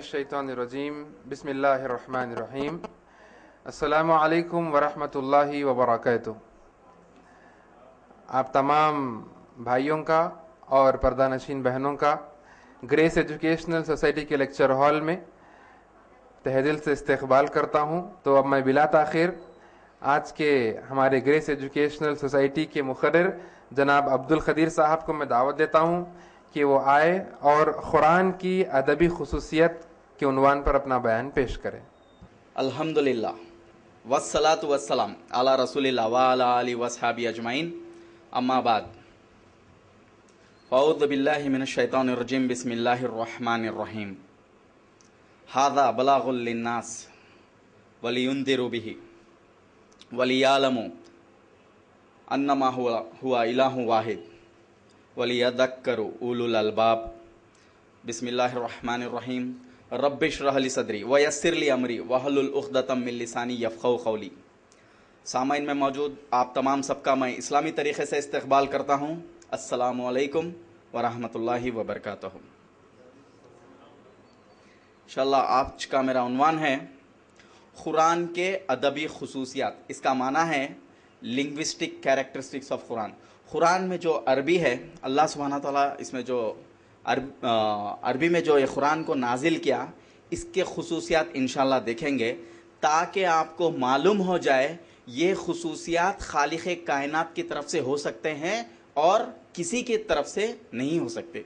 الشیطان الرجیم بسم اللہ الرحمن الرحیم السلام علیکم ورحمۃ اللہ وبرکاتہ۔ آپ تمام بھائیوں کا اور پردہ نشین بہنوں کا گریس ایجوکیشنل سوسائٹی کے لیکچر ہال میں تہہ دل سے استقبال کرتا ہوں۔ تو اب میں بلا تاخیر آج کے ہمارے گریس ایجوکیشنل سوسائٹی کے مقرر جناب عبدالقدیر صاحب کو میں دعوت دیتا ہوں کہ وہ آئے اور قرآن کی ادبی خصوصیت کے عنوان پر اپنا بیان پیش کریں۔ الحمدللہ والصلاة والسلام علی رسول اللہ وعلی آلہ وصحبہ اجمعین، اما بعد، اعوذ باللہ من الشیطان الرجیم، بسم اللہ الرحمن الرحیم۔ ھذا بلاغ للناس ولینذروا بہ ولیعلموا انما هو الہ واحد ولیذکروا اولو الالباب۔ بسم اللہ الرحمن الرحیم۔ رب اشرح لی صدری ویسر لی امری واحلل عقدۃ من لسانی یفقہوا قولی۔ سامعین میں موجود آپ تمام سب کا میں اسلامی طریقے سے استقبال کرتا ہوں۔ السلام علیکم ورحمۃ اللہ وبرکاتہ۔ انشاءاللہ آج کا میرا عنوان ہے قرآن کے ادبی خصوصیات۔ اس کا معنی ہے لنگوسٹک کیریکٹرسٹکس آف قرآن۔ قرآن میں جو عربی ہے، اللہ سبحانہ تعالیٰ اس میں جو عربی میں جو یہ قرآن کو نازل کیا، اس کے خصوصیات انشاءاللہ دیکھیں گے تاکہ آپ کو معلوم ہو جائے یہ خصوصیات خالق کائنات کی طرف سے ہو سکتے ہیں اور کسی کی طرف سے نہیں ہو سکتے۔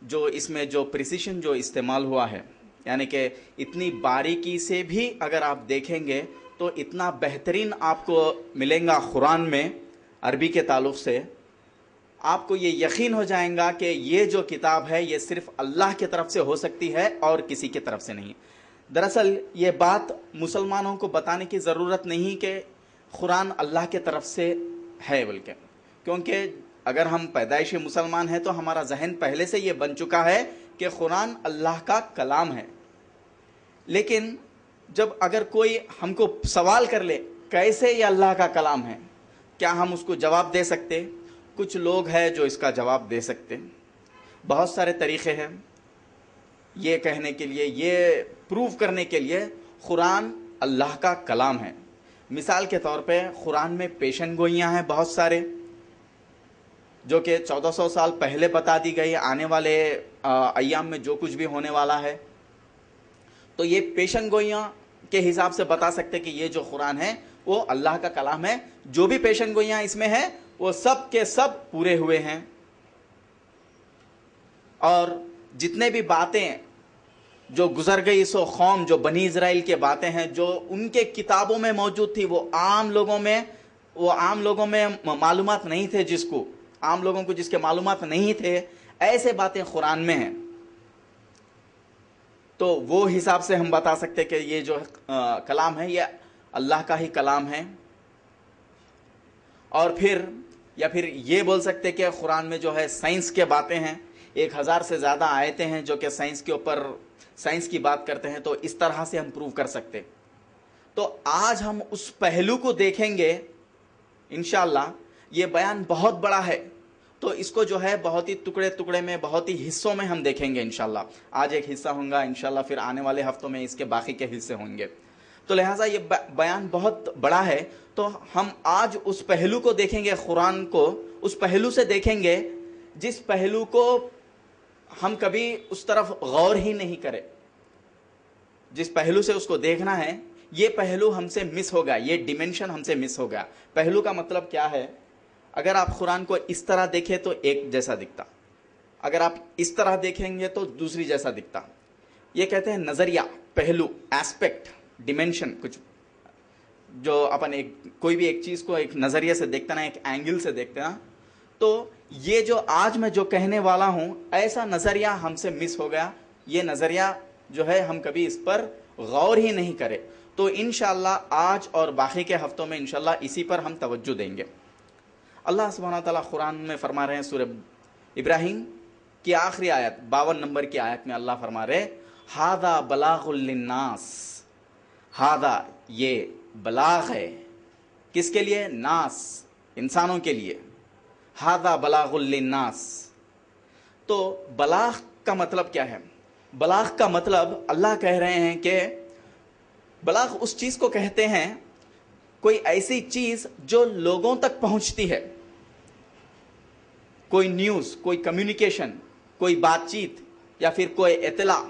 جو اس میں جو پریسیشن جو استعمال ہوا ہے، یعنی کہ اتنی باریکی سے بھی اگر آپ دیکھیں گے تو اتنا بہترین آپ کو ملیں گا قرآن میں عربی کے تعلق سے، آپ کو یہ یقین ہو جائیں گا کہ یہ جو کتاب ہے یہ صرف اللہ کی طرف سے ہو سکتی ہے اور کسی کی طرف سے نہیں۔ دراصل یہ بات مسلمانوں کو بتانے کی ضرورت نہیں کہ قرآن اللہ کی طرف سے ہے بلکہ، کیونکہ اگر ہم پیدائشی مسلمان ہیں تو ہمارا ذہن پہلے سے یہ بن چکا ہے کہ قرآن اللہ کا کلام ہے۔ لیکن جب اگر کوئی ہم کو سوال کر لے کیسے یہ اللہ کا کلام ہے، کیا ہم اس کو جواب دے سکتے؟ کچھ لوگ ہیں جو اس کا جواب دے سکتے، بہت سارے طریقے ہیں یہ کہنے کے لیے، یہ پروف کرنے کے لیے قرآن اللہ کا کلام ہے۔ مثال کے طور پہ قرآن میں پیشن گوئیاں ہیں بہت سارے، جو کہ 1400 سال پہلے بتا دی گئی، آنے والے ایام میں جو کچھ بھی ہونے والا ہے، تو یہ پیشن گوئیاں کے حساب سے بتا سکتے کہ یہ جو قرآن ہے وہ اللہ کا کلام ہے۔ جو بھی پیشن گوئیاں اس میں ہیں وہ سب کے سب پورے ہوئے ہیں، اور جتنے بھی باتیں جو گزر گئی سو قوم جو بنی اسرائیل کے باتیں ہیں جو ان کے کتابوں میں موجود تھی، وہ عام لوگوں میں معلومات نہیں تھے، عام لوگوں کو جس کے معلومات نہیں تھے، ایسے باتیں قرآن میں ہیں۔ تو وہ حساب سے ہم بتا سکتے کہ یہ جو کلام ہے یہ اللہ کا ہی کلام ہے۔ اور پھر یہ بول سکتے کہ قرآن میں جو ہے سائنس کے باتیں ہیں، 1000 سے زیادہ آیتیں ہیں جو کہ سائنس کے اوپر سائنس کی بات کرتے ہیں، تو اس طرح سے ہم پروو کر سکتے۔ تو آج ہم اس پہلو کو دیکھیں گے انشاءاللہ۔ یہ بیان بہت بڑا ہے تو اس کو جو ہے بہت ہی ٹکڑے میں، بہت ہی حصوں میں ہم دیکھیں گے انشاءاللہ۔ آج ایک حصہ ہوگا انشاءاللہ، پھر آنے والے ہفتوں میں اس کے باقی کے حصے ہوں گے۔ تو لہٰذا یہ بیان بہت بڑا ہے، تو ہم آج اس پہلو کو دیکھیں گے، قرآن کو اس پہلو سے دیکھیں گے جس پہلو کو ہم کبھی اس طرف غور ہی نہیں کرے۔ جس پہلو سے اس کو دیکھنا ہے یہ پہلو ہم سے مس ہو گیا، یہ ڈیمینشن ہم سے مس ہو گیا۔ پہلو کا مطلب کیا ہے؟ اگر آپ قرآن کو اس طرح دیکھیں تو ایک جیسا دکھتا، اگر آپ اس طرح دیکھیں گے تو دوسری جیسا دکھتا۔ یہ کہتے ہیں نظریہ، پہلو، ایسپیکٹ، ڈیمینشن۔ کچھ جو اپن کوئی بھی ایک چیز کو ایک نظریے سے دیکھتے نا، ایک اینگل سے دیکھتے نا، تو یہ جو آج میں جو کہنے والا ہوں ایسا نظریہ ہم سے مس ہو گیا۔ یہ نظریہ جو ہے ہم کبھی اس پر غور ہی نہیں کرے۔ تو انشاءاللہ آج اور باقی کے ہفتوں میں انشاءاللہ اسی پر ہم توجہ دیں گے۔ اللہ سبحانہ تعالیٰ قرآن میں فرما رہے ہیں، سورہ ابراہیم کی آخری آیت 52 نمبر کی آیت میں اللہ فرما رہے ھذا بلاغ للناس۔ ھذا یہ بلاغ ہے، کس کے لیے؟ ناس، انسانوں کے لیے۔ ھذا بلاغ للناس۔ تو بلاغ کا مطلب کیا ہے؟ بلاغ کا مطلب اللہ کہہ رہے ہیں کہ بلاغ اس چیز کو کہتے ہیں کوئی ایسی چیز جو لوگوں تک پہنچتی ہے، کوئی نیوز، کوئی کمیونیکیشن، کوئی بات چیت یا پھر کوئی اطلاع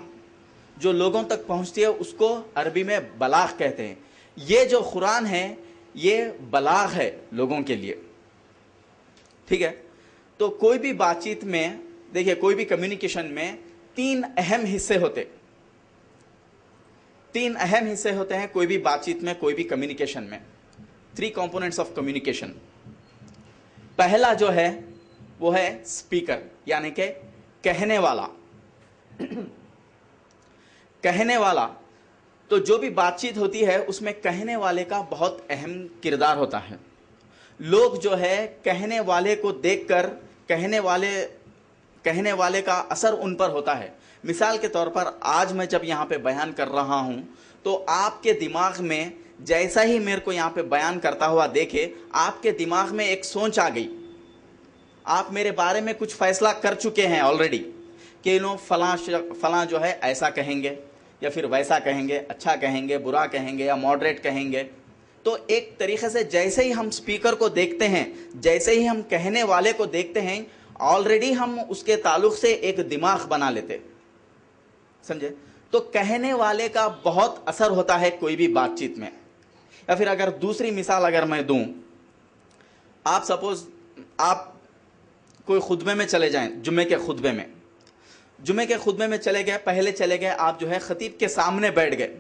جو لوگوں تک پہنچتی ہے، اس کو عربی میں بلاغ کہتے ہیں۔ یہ جو قرآن ہے یہ بلاغ ہے لوگوں کے لیے، ٹھیک ہے؟ تو کوئی بھی بات چیت میں دیکھیے، کوئی بھی کمیونیکیشن میں تین اہم حصے ہوتے ہیں کوئی بھی بات چیت میں، کوئی بھی کمیونیکیشن میں، 3 components آف کمیونیکیشن۔ پہلا جو ہے وہ ہے اسپیکر، یعنی کہ کہنے والا۔ تو جو بھی بات چیت ہوتی ہے اس میں کہنے والے کا بہت اہم کردار ہوتا ہے۔ لوگ جو ہے کہنے والے کو دیکھ کر کہنے والے کا اثر ان پر ہوتا ہے۔ مثال کے طور پر آج میں جب یہاں پہ بیان کر رہا ہوں تو آپ کے دماغ میں جیسا ہی میرے کو یہاں پہ بیان کرتا ہوا دیکھے، آپ کے دماغ میں ایک سوچ آ گئی، آپ میرے بارے میں کچھ فیصلہ کر چکے ہیں آلریڈی کہ فلاں جو ہے ایسا کہیں گے یا پھر ویسا کہیں گے، اچھا کہیں گے، برا کہیں گے یا ماڈریٹ کہیں گے۔ تو ایک طریقے سے جیسے ہی ہم اسپیکر کو دیکھتے ہیں، جیسے ہی ہم کہنے والے کو دیکھتے ہیں، آلریڈی ہم اس کے تعلق سے ایک دماغ بنا لیتے، سمجھے؟ تو کہنے والے کا بہت اثر ہوتا ہے کوئی بھی بات چیت میں۔ یا پھر اگر دوسری مثال اگر میں دوں، آپ سپوز آپ کوئی خطبے میں چلے جائیں، جمعے کے خطبے میں چلے گئے، پہلے چلے گئے، آپ جو ہے خطیب کے سامنے بیٹھ گئے،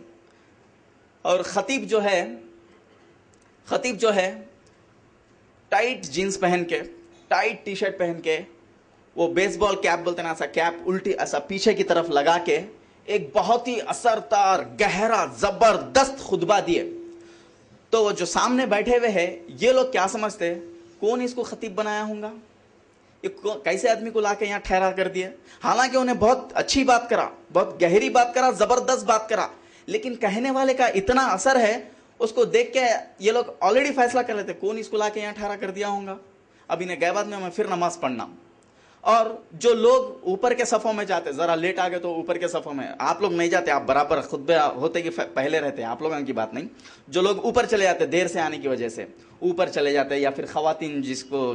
اور خطیب جو ہے ٹائٹ جینز پہن کے، ٹائٹ ٹی شرٹ پہن کے، وہ بیس بال کیپ بولتے ہیں، ایسا کیپ الٹی ایسا پیچھے کی طرف لگا کے ایک بہت ہی اثردار، گہرا، زبردست خطبہ دیے، تو وہ جو سامنے بیٹھے ہوئے ہیں یہ لوگ کیا سمجھتے ہیں؟ کون اس کو خطیب بنایا ہوگا؟ کیسے آدمی کو لا کے یہاں ٹھہرا کر دیا؟ حالانکہ انہیں بہت اچھی بات کرا، بہت گہری بات کرا، زبردست بات کرا، لیکن کہنے والے کا اتنا اثر ہے، اس کو دیکھ کے یہ لوگ آلریڈی فیصلہ کر لیتے کون اس کو لا کے یہاں ٹھہرا کر دیا ہوگا، اب انہیں گئے بعد میں پھر نماز پڑھنا۔ اور جو لوگ اوپر کے صفوں میں جاتے، ذرا لیٹ آ گئے تو اوپر کے صفوں میں، آپ لوگ نہیں جاتے، آپ برابر خطبے ہوتے کہ پہلے رہتے ہیں، آپ لوگوں کی بات نہیں، جو لوگ اوپر چلے جاتے دیر سے آنے کی وجہ سے اوپر چلے جاتے، یا پھر خواتین جس کو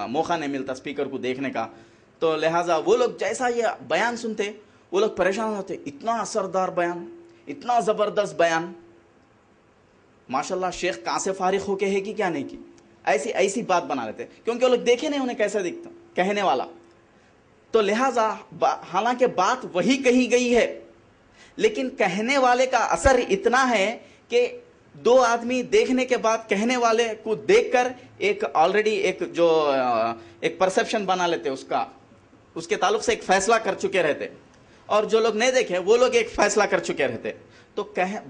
موقع نہیں ملتا اسپیکر کو دیکھنے کا، تو لہٰذا وہ لوگ جیسا یہ بیان سنتے وہ لوگ پریشان ہوتے، اتنا اثردار بیان، اتنا زبردست بیان، ماشاءاللہ شیخ کہاں سے فارغ ہو کے ہے کہ کیا نہیں کی، ایسی بات بنا لیتے، کیونکہ وہ لوگ دیکھے نہیں انہیں کیسا دکھتا کہنے والا۔ تو لہٰذا حالانکہ بات وہی کہی گئی ہے، لیکن کہنے والے کا اثر اتنا ہے کہ 2 آدمی دیکھنے کے بعد کہنے والے کو دیکھ کر ایک آلریڈی ایک پرسپشن بنا لیتے، اس کے تعلق سے ایک فیصلہ کر چکے رہتے، اور جو لوگ نہیں دیکھے وہ لوگ ایک فیصلہ کر چکے رہتے۔ تو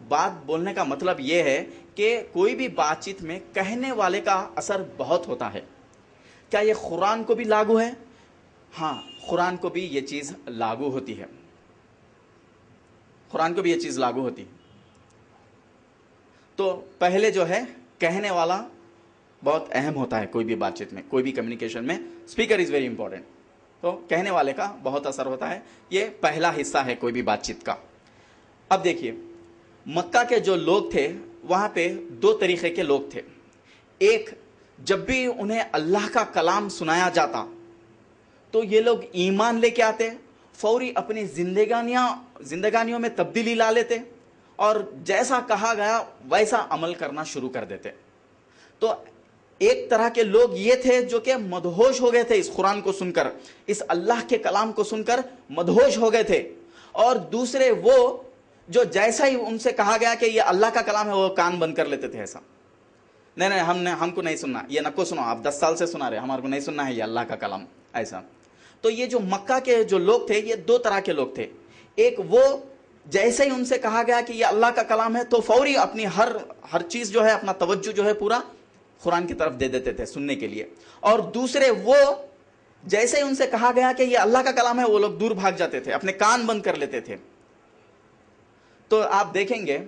بات بولنے کا مطلب یہ ہے کہ کوئی بھی بات چیت میں کہنے والے کا اثر بہت ہوتا ہے۔ کیا یہ قرآن کو بھی لاگو ہے؟ ہاں، قرآن کو بھی یہ چیز لاگو ہوتی ہے، تو پہلے جو ہے کہنے والا بہت اہم ہوتا ہے کوئی بھی بات چیت میں، کوئی بھی کمیونیکیشن میں، اسپیکر از ویری امپورٹنٹ، تو کہنے والے کا بہت اثر ہوتا ہے، یہ پہلا حصہ ہے کوئی بھی بات چیت کا۔ اب دیکھیے، مکہ کے جو لوگ تھے وہاں پہ 2 طریقے کے لوگ تھے۔ ایک، جب بھی انہیں اللہ کا کلام سنایا جاتا تو یہ لوگ ایمان لے کے آتے، فوری اپنی زندگانیوں میں تبدیلی لا لیتے، اور جیسا کہا گیا ویسا عمل کرنا شروع کر دیتے۔ تو ایک طرح کے لوگ یہ تھے جو کہ مدہوش ہو گئے تھے اس قرآن کو سن کر، اس اللہ کے کلام کو سن کر مدہوش ہو گئے تھے، اور دوسرے وہ جو جیسا ہی ان سے کہا گیا کہ یہ اللہ کا کلام ہے وہ کان بند کر لیتے تھے، ایسا نہیں ہم کو نہیں سننا، یہ نہ کو سنو، آپ 10 سال سے سنا رہے، ہمارے کو نہیں سننا ہے یہ اللہ کا کلام، ایسا۔ تو یہ جو مکہ کے جو لوگ تھے یہ 2 طرح کے لوگ تھے۔ ایک، وہ جیسے ہی ان سے کہا گیا کہ یہ اللہ کا کلام ہے تو فوری اپنی ہر چیز جو ہے، اپنا توجہ جو ہے پورا قرآن کی طرف دے دیتے تھے سننے کے لیے۔ اور دوسرے، وہ جیسے ہی ان سے کہا گیا کہ یہ اللہ کا کلام ہے وہ لوگ دور بھاگ جاتے تھے، اپنے کان بند کر لیتے تھے۔ تو آپ دیکھیں گے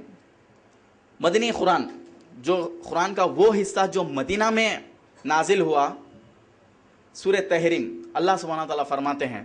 مدنی قرآن، جو قرآن کا وہ حصہ جو مدینہ میں نازل ہوا، سورہ تحریم، اللہ سبحانہ تعالیٰ فرماتے ہیں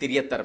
73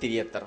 73,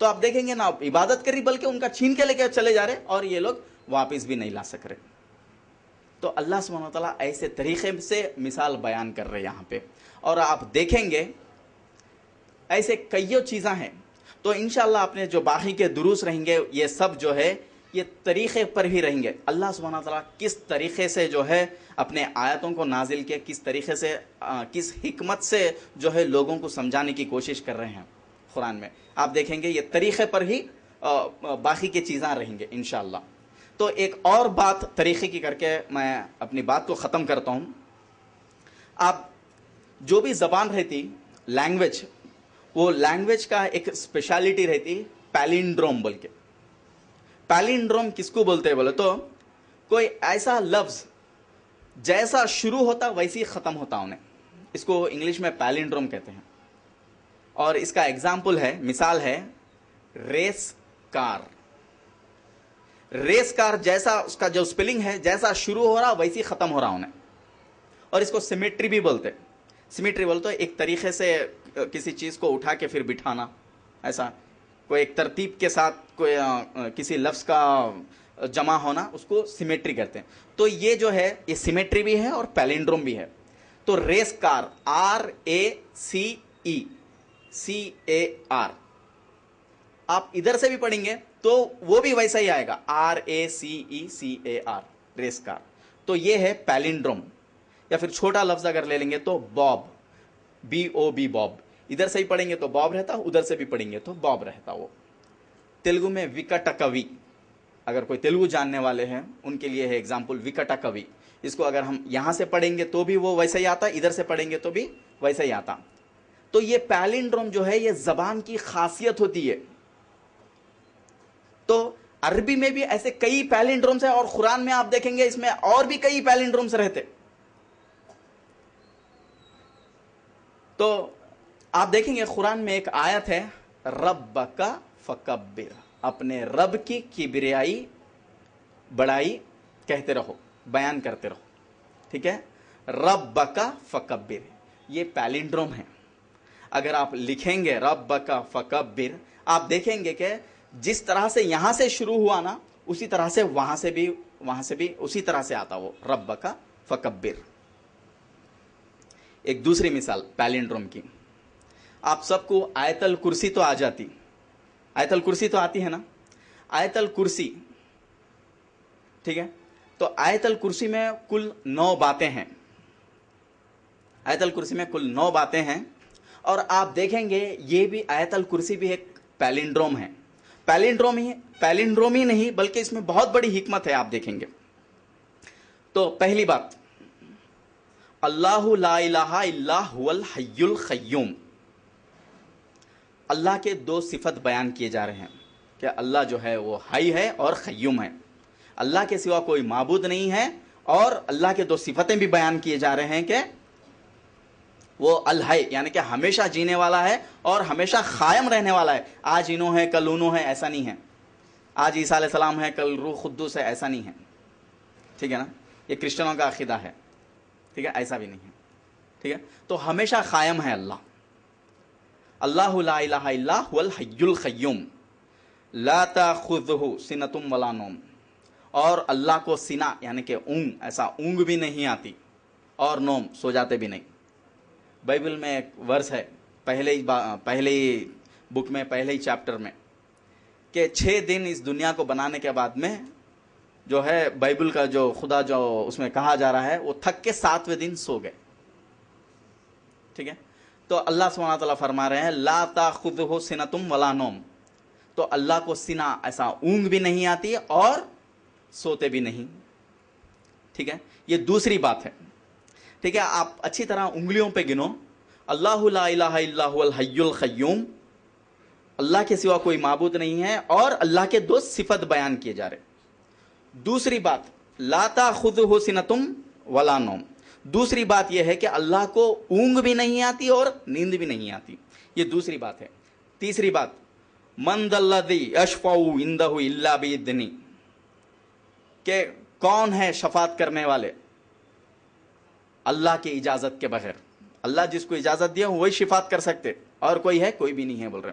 تو آپ دیکھیں گے نا عبادت کری بلکہ ان کا چھین کے لے کے چلے جا رہے اور یہ لوگ واپس بھی نہیں لا سک رہے. تو اللہ سبحانہ و تعالیٰ ایسے طریقے سے مثال بیان کر رہے یہاں پہ, اور آپ دیکھیں گے ایسے کئیوں چیزاں ہیں. تو انشاءاللہ اپنے جو باقی کے دروس رہیں گے یہ سب جو ہے یہ طریقے پر ہی رہیں گے. اللہ سبحانہ و تعالیٰ کس طریقے سے جو ہے اپنے آیتوں کو نازل کیا, کس طریقے سے کس حکمت سے جو ہے لوگوں کو سمجھانے کی کوشش کر رہے ہیں قرآن میں, آپ دیکھیں گے یہ طریقے پر ہی باقی کی چیزاں رہیں گے انشاءاللہ. تو ایک اور بات طریقے کی کر کے میں اپنی بات کو ختم کرتا ہوں. آپ جو بھی زبان رہتی لینگویج, وہ لینگویج کا ایک اسپیشلٹی رہتی پیلنڈروم بول کے. پیلنڈروم کس کو بولتے ہیں بولے تو کوئی ایسا لفظ جیسا شروع ہوتا ویسے ہی ختم ہوتا انہیں, اس کو انگلش میں پیلنڈروم کہتے ہیں. اور اس کا ایگزامپل ہے, مثال ہے ریس کار. ریس کار جیسا اس کا جو اسپیلنگ ہے جیسا شروع ہو رہا ویسے ہی ختم ہو رہا انہیں. اور اس کو سیمیٹری بھی بولتے. سیمیٹری بولتے ایک طریقے سے کسی چیز کو اٹھا کے پھر بٹھانا, ایسا کوئی ایک ترتیب کے ساتھ کوئی کسی لفظ کا جمع ہونا, اس کو سیمیٹری کہتے ہیں. تو یہ جو ہے یہ سیمیٹری بھی ہے اور پیلنڈروم بھی ہے. تو ریس کار RACE آپ ادھر سے بھی پڑھیں گے تو وہ بھی ویسا ہی آئے گا RACECAR ریس کار. تو یہ ہے پیلنڈروم. یا پھر چھوٹا لفظ اگر لے لیں گے تو باب, BOB باب, ادھر سے ہی پڑھیں گے تو باب رہتا, ادھر سے بھی پڑھیں گے تو باب رہتا. وہ تیلگو میں وکٹکوی, اگر کوئی تیلگو جاننے والے ہیں ان کے لیے ہے ایگزامپل وکٹکوی. اس کو اگر ہم یہاں سے پڑھیں گے تو بھی وہ ویسا ہی آتا, ادھر سے پڑھیں گے تو بھی ویسا ہی آتا. تو یہ پیلنڈروم جو ہے یہ زبان کی خاصیت ہوتی ہے. تو عربی میں بھی ایسے کئی پیلنڈرومز ہیں, اور قرآن میں آپ دیکھیں گے اس میں اور بھی کئی پیلنڈرومز رہتے. تو آپ دیکھیں گے قرآن میں ایک آیت ہے ربک فکبر, اپنے رب کی کبریائی بڑائی کہتے رہو, بیان کرتے رہو. ٹھیک ہے, ربک فکبر یہ پیلنڈروم ہے. اگر آپ لکھیں گے ربک فکبر, آپ دیکھیں گے کہ جس طرح سے یہاں سے شروع ہوا نا اسی طرح سے وہاں سے بھی اسی طرح سے آتا وہ ربک فکبر. ایک دوسری مثال پیلنڈروم کی, آپ سب کو آیت الکرسی تو آ جاتی, آیت الکرسی تو آتی ہے نا, آیت الکرسی. ٹھیک ہے, تو آیت الکرسی میں کل 9 باتیں ہیں. آیت الکرسی میں کل 9 باتیں ہیں, اور آپ دیکھیں گے یہ بھی آیت الکرسی بھی ایک پیلنڈروم ہے. پیلنڈروم ہی نہیں بلکہ اس میں بہت بڑی حکمت ہے, آپ دیکھیں گے. تو پہلی بات, اللہ لا الہ الا هو الحی القیوم. اللہ کے 2 صفت بیان کیے جا رہے ہیں کہ اللہ جو ہے وہ حی ہے اور قیوم ہے. اللہ کے سوا کوئی معبود نہیں ہے, اور اللہ کے 2 صفتیں بھی بیان کیے جا رہے ہیں کہ وہ الحی یعنی کہ ہمیشہ جینے والا ہے اور ہمیشہ قائم رہنے والا ہے. آج انہوں ہے کل انہوں ہے ایسا نہیں ہے, آج عیسیٰ علیہ السلام ہے کل روح قدوس ہے ایسا نہیں ہے. ٹھیک ہے نا, یہ کرسچنوں کا عقیدہ ہے. ٹھیک ہے, ایسا بھی نہیں ہے. ٹھیک ہے, تو ہمیشہ قائم ہے اللہ. اللہ لا الہ الا هو الحی القیوم لا تاخذہ سنۃ ولا نوم. اور اللہ کو سینہ یعنی کہ اونگ, ایسا اونگ بھی نہیں آتی, اور نوم سو جاتے بھی نہیں. بائبل میں ایک ورس ہے پہلے ہی بک میں پہلے ہی چیپٹر میں کہ 6 دن اس دنیا کو بنانے کے بعد میں جو ہے بائبل کا جو خدا جو اس میں کہا جا رہا ہے وہ تھک کے 7ویں دن سو گئے. ٹھیک ہے, تو اللہ سبحانہ تعالیٰ فرما رہے ہیں لا تاخذہ سنۃ ولا نوم. تو اللہ کو سینہ ایسا اونگ بھی نہیں آتی اور سوتے بھی نہیں. ٹھیک ہے, یہ دوسری بات ہے. ٹھیک ہے, آپ اچھی طرح انگلیوں پہ گنو, اللہ لا الہ الا هو الحی القیوم, اللہ کے سوا کوئی معبود نہیں ہے, اور اللہ کے 2 صفت بیان کیے جا رہے. دوسری بات لا تاخذہ سنۃ ولا نوم. دوسری بات یہ ہے کہ اللہ کو اونگ بھی نہیں آتی اور نیند بھی نہیں آتی. یہ دوسری بات ہے. تیسری بات من ذا الذی یشفع عندہ الا باذنہ, کہ کون ہے شفاعت کرنے والے اللہ کی اجازت کے بغیر. اللہ جس کو اجازت دیا وہی شفاعت کر سکتے, اور کوئی ہے کوئی بھی نہیں ہے بول رہے.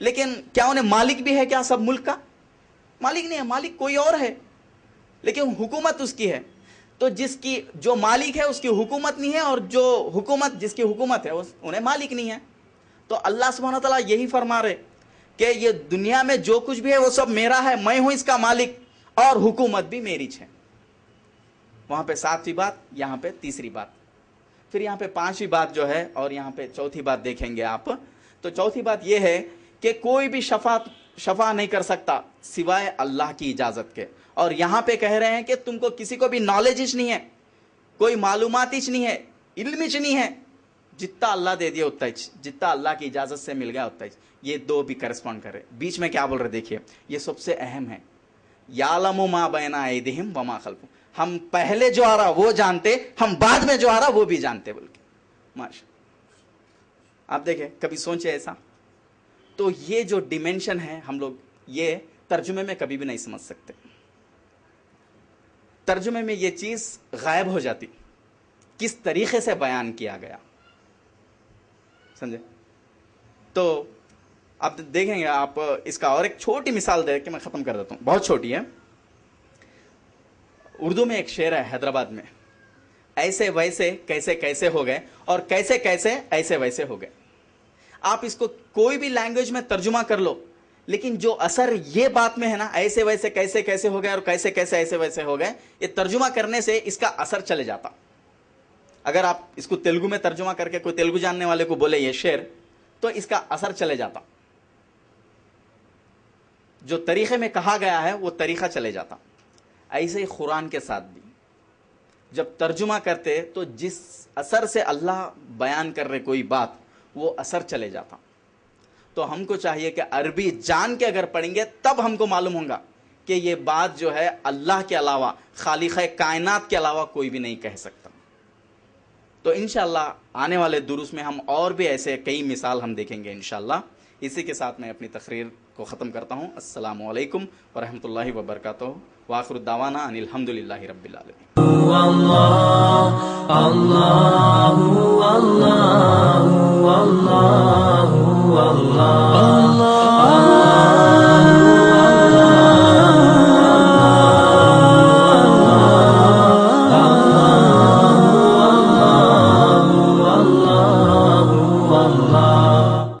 لیکن کیا انہیں مالک بھی ہے کیا سب ملک کا؟ مالک نہیں ہے، مالک کوئی اور ہے، لیکن حکومت اس کی ہے. تو جس کی جو مالک ہے اس کی حکومت نہیں ہے، اور جو حکومت جس کی حکومت ہے انہیں مالک نہیں ہے. تو اللہ سبحانہ و تعالیٰ یہی فرما رہے کہ یہ دنیا میں جو کچھ بھی ہے وہ سب میرا ہے، میں ہوں اس کا مالک، اور حکومت بھی میری ہے. وہاں پہ 7ویں بات، یہاں پہ 3ری بات، پھر یہاں پہ 5ویں بات جو ہے، اور یہاں پہ 4تھی بات دیکھیں گے آپ. تو 4تھی بات یہ ہے کہ کوئی بھی شفا نہیں کر سکتا سوائے اللہ کی اجازت کے. اور یہاں پہ کہہ رہے ہیں کہ تم کو کسی کو بھی نالج نہیں ہے، کوئی معلومات نہیں ہے، علم نہیں ہے، جتنا اللہ دے دیا اتنا ہی، جتنا اللہ کی اجازت سے مل گیا اتنا ہی. یہ دو بھی کرسپونڈ کر رہے. بیچ میں کیا بول رہے دیکھیے، یہ سب سے اہم ہے. یعلم ما بین ایدیہم وما خلفہم، ہم پہلے جو آ رہا وہ جانتے، ہم بعد میں جو آ رہا وہ بھی جانتے. بول کے ماشاء آپ دیکھیں، کبھی سوچے ایسا؟ تو یہ جو ڈیمینشن ہے ہم لوگ یہ ترجمے میں کبھی بھی نہیں سمجھ سکتے. ترجمے میں یہ چیز غائب ہو جاتی، کس طریقے سے بیان کیا گیا، سمجھے؟ تو آپ دیکھیں گے، آپ اس کا اور ایک چھوٹی مثال دے کے میں ختم کر دیتا ہوں، بہت چھوٹی ہے. اردو میں ایک شعر ہے حیدرآباد میں، ایسے ویسے کیسے کیسے ہو گئے، اور کیسے کیسے ایسے ویسے ہو گئے. آپ اس کو کوئی بھی لینگویج میں ترجمہ کر لو، لیکن جو اثر یہ بات میں ہے نا، ایسے ویسے کیسے کیسے ہو گئے اور کیسے کیسے ایسے ویسے ہو گئے، یہ ترجمہ کرنے سے اس کا اثر چلے جاتا. اگر آپ اس کو تیلگو میں ترجمہ کر کے کوئی تیلگو جاننے والے کو بولے یہ شعر، تو اس کا اثر چلے جاتا. جو طریقے میں کہا گیا ہے وہ طریقہ چلے جاتا. ایسے ہی قرآن کے ساتھ بھی جب ترجمہ کرتے تو جس اثر سے اللہ بیان کر رہے کوئی بات، وہ اثر چلے جاتا. تو ہم کو چاہیے کہ عربی جان کے اگر پڑھیں گے تب ہم کو معلوم ہوگا کہ یہ بات جو ہے اللہ کے علاوہ، خالق کائنات کے علاوہ کوئی بھی نہیں کہہ سکتا. تو انشاءاللہ آنے والے دروس میں ہم اور بھی ایسے کئی مثال ہم دیکھیں گے انشاءاللہ. اسی کے ساتھ میں اپنی تقریر کو ختم کرتا ہوں. السلام علیکم ورحمۃ اللہ وبرکاتہ. وآخر الدعوانا ان الحمدللہ رب العالمین. اللہ اللہ اللہ